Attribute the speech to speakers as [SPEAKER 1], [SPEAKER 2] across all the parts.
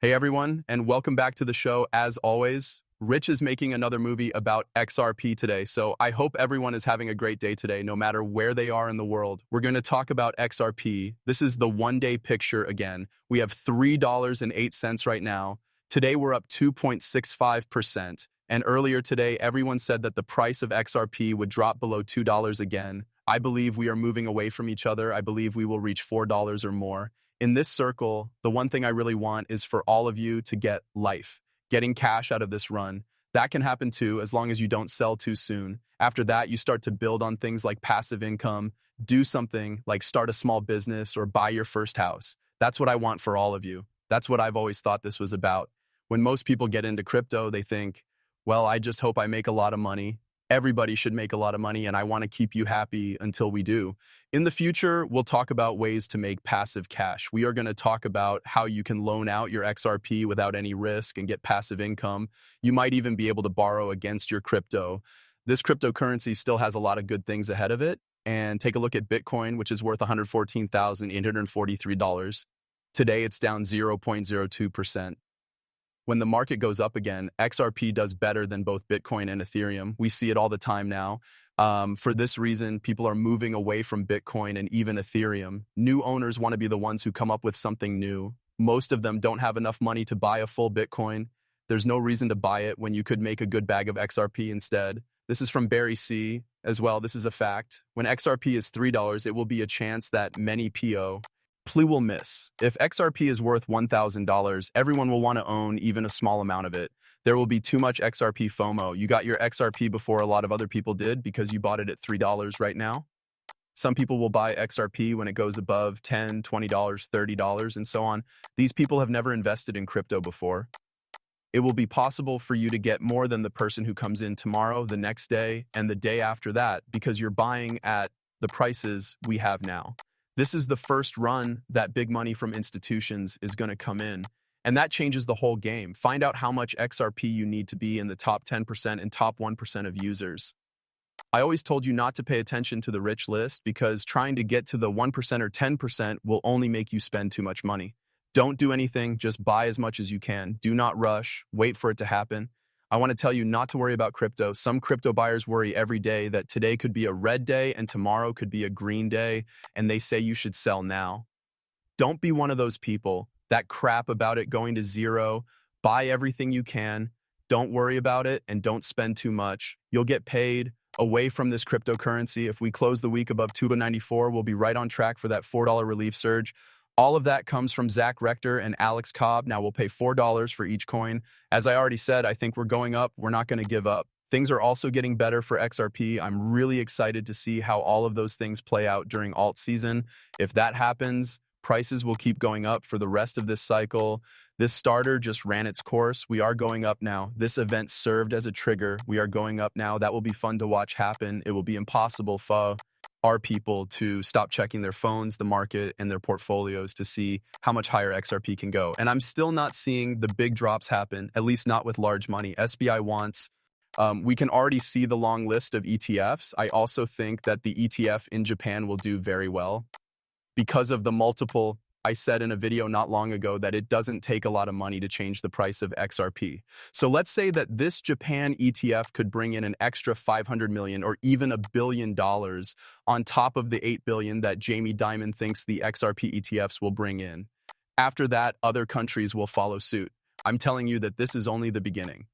[SPEAKER 1] Hey everyone, and welcome back to the show. As always, Rich is making another movie about XRP today, so I hope everyone is having a great day today, no matter where they are in the world. We're going to talk about XRP. This is the one-day picture again. We have $3.08 right now. Today we're up 2.65%, and earlier today everyone said that the price of XRP would drop below $2 again. I believe we are moving away from each other. I believe we will reach $4 or more. In this circle, the one thing I really want is for all of you to get life, getting cash out of this run. That can happen too, as long as you don't sell too soon. After that, you start to build on things like passive income, do something like start a small business or buy your first house. That's what I want for all of you. That's what I've always thought this was about. When most people get into crypto, they think, well, I just hope I make a lot of money. Everybody should make a lot of money, and I want to keep you happy until we do. In the future, we'll talk about ways to make passive cash. We are going to talk about how you can loan out your XRP without any risk and get passive income. You might even be able to borrow against your crypto. This cryptocurrency still has a lot of good things ahead of it. And take a look at Bitcoin, which is worth $114,843. Today, it's down 0.02%. When the market goes up again, XRP does better than both Bitcoin and Ethereum. We see it all the time now. For this reason, people are moving away from Bitcoin and even Ethereum. New owners want to be the ones who come up with something new. Most of them don't have enough money to buy a full Bitcoin. There's no reason to buy it when you could make a good bag of XRP instead. This is from Barry C. as well. This is a fact. When XRP is $3, it will be a chance that many PO will miss. If XRP is worth $1,000, everyone will want to own even a small amount of it. There will be too much XRP FOMO. You got your XRP before a lot of other people did because you bought it at $3 right now. Some people will buy XRP when it goes above $10, $20, $30, and so on. These people have never invested in crypto before. It will be possible for you to get more than the person who comes in tomorrow, the next day, and the day after that because you're buying at the prices we have now. This is the first run that big money from institutions is going to come in, and that changes the whole game. Find out how much XRP you need to be in the top 10% and top 1% of users. I always told you not to pay attention to the rich list because trying to get to the 1% or 10% will only make you spend too much money. Don't do anything, just buy as much as you can. Do not rush, wait for it to happen. I want to tell you not to worry about crypto. Some crypto buyers worry every day that today could be a red day and tomorrow could be a green day, and they say you should sell now. Don't be one of those people. That crap about it going to zero. Buy everything you can. Don't worry about it and don't spend too much. You'll get paid away from this cryptocurrency. If we close the week above 2.94, we'll be right on track for that $4 relief surge. All of that comes from Zach Rector and Alex Cobb. Now we'll pay $4 for each coin. As I already said, I think we're going up. We're not going to give up. Things are also getting better for XRP. I'm really excited to see how all of those things play out during alt season. If that happens, prices will keep going up for the rest of this cycle. This starter just ran its course. We are going up now. This event served as a trigger. We are going up now. That will be fun to watch happen. It will be impossible for our people to stop checking their phones, the market, and their portfolios to see how much higher XRP can go. And I'm still not seeing the big drops happen, at least not with large money. SBI wants, we can already see the long list of ETFs. I also think that the ETF in Japan will do very well because of the multiple. I said in a video not long ago that it doesn't take a lot of money to change the price of XRP. So let's say that this Japan ETF could bring in an extra $500 million or even $1 billion on top of the $8 billion that Jamie Dimon thinks the XRP ETFs will bring in. After that, other countries will follow suit. I'm telling you that this is only the beginning.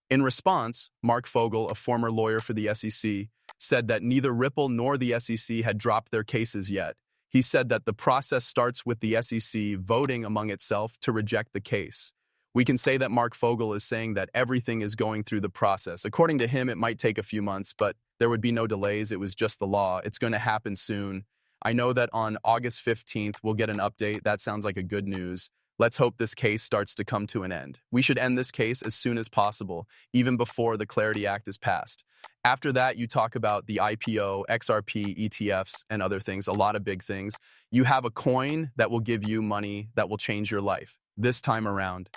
[SPEAKER 1] In response, Mark Fogel, a former lawyer for the SEC, said that neither Ripple nor the SEC had dropped their cases yet. He said that the process starts with the SEC voting among itself to reject the case. We can say that Mark Fogel is saying that everything is going through the process. According to him, it might take a few months, but there would be no delays. It was just the law. It's going to happen soon. I know that on August 15th, we'll get an update. That sounds like a good news. Let's hope this case starts to come to an end. We should end this case as soon as possible, even before the Clarity Act is passed. After that, you talk about the IPO, XRP, ETFs, and other things, a lot of big things. You have a coin that will give you money that will change your life this time around.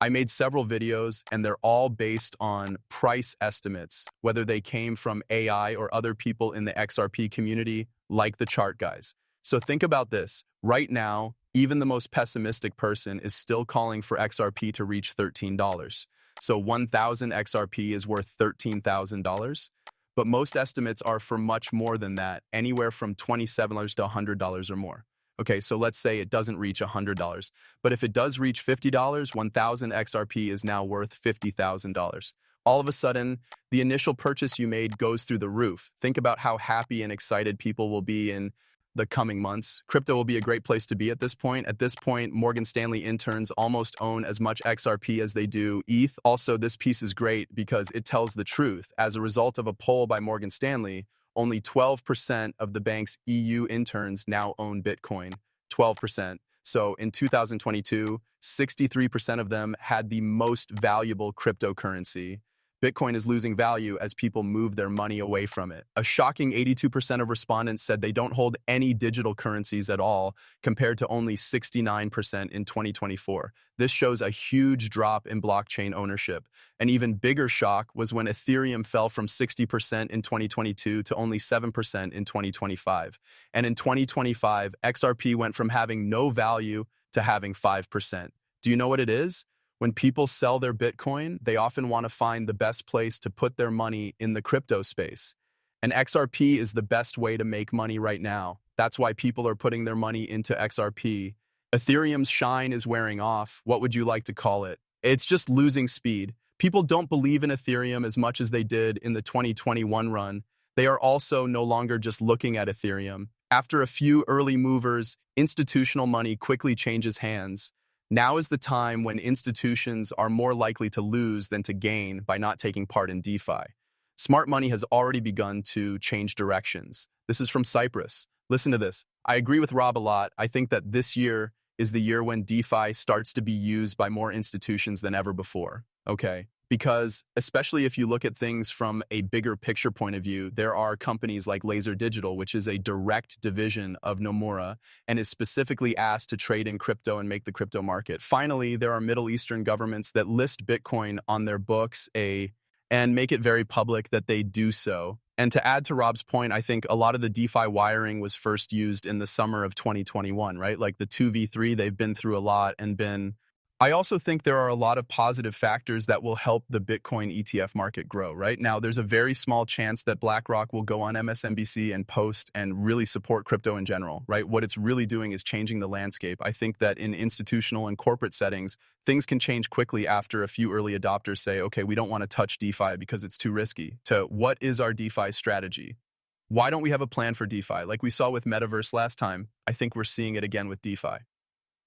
[SPEAKER 1] I made several videos, and they're all based on price estimates, whether they came from AI or other people in the XRP community, like the chart guys. So think about this. Right now, Even the most pessimistic person is still calling for XRP to reach $13. So 1,000 XRP is worth $13,000. But most estimates are for much more than that, anywhere from $27 to $100 or more. Okay, so let's say it doesn't reach $100. But if it does reach $50, 1,000 XRP is now worth $50,000. All of a sudden, the initial purchase you made goes through the roof. Think about how happy and excited people will be in the coming months. Crypto will be a great place to be at this point. At this point, Morgan Stanley interns almost own as much XRP as they do ETH. Also, this piece is great because it tells the truth. As a result of a poll by Morgan Stanley, only 12% of the bank's EU interns now own Bitcoin. 12%. So in 2022, 63% of them had the most valuable cryptocurrency. Bitcoin is losing value as people move their money away from it. A shocking 82% of respondents said they don't hold any digital currencies at all, compared to only 69% in 2024. This shows a huge drop in blockchain ownership. An even bigger shock was when Ethereum fell from 60% in 2022 to only 7% in 2025. And in 2025, XRP went from having no value to having 5%. Do you know what it is? When people sell their Bitcoin, they often want to find the best place to put their money in the crypto space. And XRP is the best way to make money right now. That's why people are putting their money into XRP. Ethereum's shine is wearing off. What would you like to call it? It's just losing speed. People don't believe in Ethereum as much as they did in the 2021 run. They are also no longer just looking at Ethereum. After a few early movers, institutional money quickly changes hands. Now is the time when institutions are more likely to lose than to gain by not taking part in DeFi. Smart money has already begun to change directions. This is from Cyprus. Listen to this. I agree with Rob a lot. I think that this year is the year when DeFi starts to be used by more institutions than ever before. Okay. Because especially if you look at things from a bigger picture point of view, there are companies like Laser Digital, which is a direct division of Nomura and is specifically asked to trade in crypto and make the crypto market. Finally, there are Middle Eastern governments that list Bitcoin on their books and make it very public that they do so. And to add to Rob's point, I think a lot of the DeFi wiring was first used in the summer of 2021, right? Like the 2v3, they've been through a lot and been... I also think there are a lot of positive factors that will help the Bitcoin ETF market grow, right? Now, there's a very small chance that BlackRock will go on MSNBC and post and really support crypto in general, right? What it's really doing is changing the landscape. I think that in institutional and corporate settings, things can change quickly after a few early adopters say, okay, we don't want to touch DeFi because it's too risky, to what is our DeFi strategy? Why don't we have a plan for DeFi? Like we saw with Metaverse last time, I think we're seeing it again with DeFi.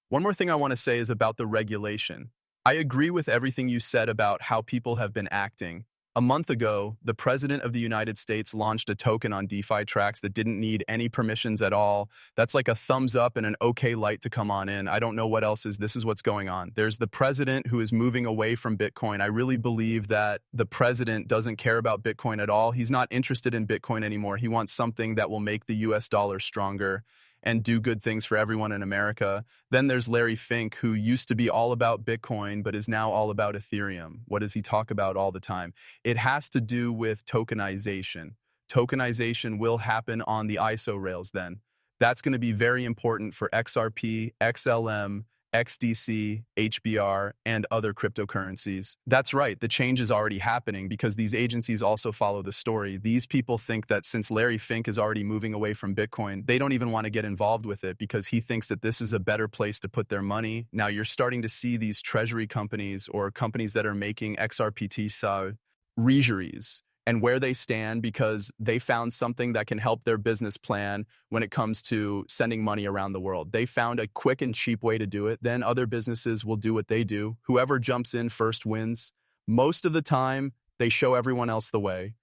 [SPEAKER 1] One more thing I want to say is about the regulation. I agree with everything you said about how people have been acting. A month ago, the President of the United States launched a token on DeFi tracks that didn't need any permissions at all. That's like a thumbs up and an okay light to come on in. I don't know what else is. This is what's going on. There's the President who is moving away from Bitcoin. I really believe that the President doesn't care about Bitcoin at all. He's not interested in Bitcoin anymore. He wants something that will make the US dollar stronger and do good things for everyone in America. Then there's Larry Fink, who used to be all about Bitcoin, but is now all about Ethereum. What does he talk about all the time? It has to do with tokenization. Tokenization will happen on the ISO rails then. That's going to be very important for XRP, XLM, XDC, HBR, and other cryptocurrencies. That's right, the change is already happening because these agencies also follow the story. These people think that since Larry Fink is already moving away from Bitcoin, they don't even want to get involved with it because he thinks that this is a better place to put their money. Now you're starting to see these treasury companies or companies that are making XRPT treasuries and where they stand because they found something that can help their business plan when it comes to sending money around the world. They found a quick and cheap way to do it. Then other businesses will do what they do. Whoever jumps in first wins. Most of the time, they show everyone else the way.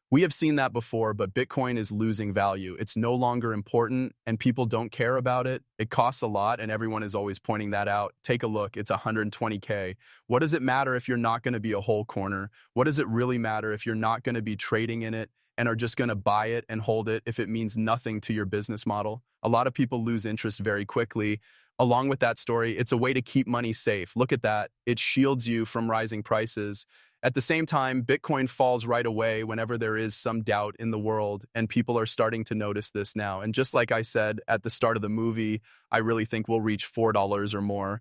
[SPEAKER 1] We have seen that before, but Bitcoin is losing value. It's no longer important and people don't care about it. It costs a lot and everyone is always pointing that out. Take a look, it's 120K. What does it matter if you're not going to be a whole corner? What does it really matter if you're not going to be trading in it and are just going to buy it and hold it if it means nothing to your business model? A lot of people lose interest very quickly. Along with that story, it's a way to keep money safe. Look at that. It shields you from rising prices. At the same time, Bitcoin falls right away whenever there is some doubt in the world, and people are starting to notice this now. And just like I said at the start of the movie, I really think we'll reach $4 or more.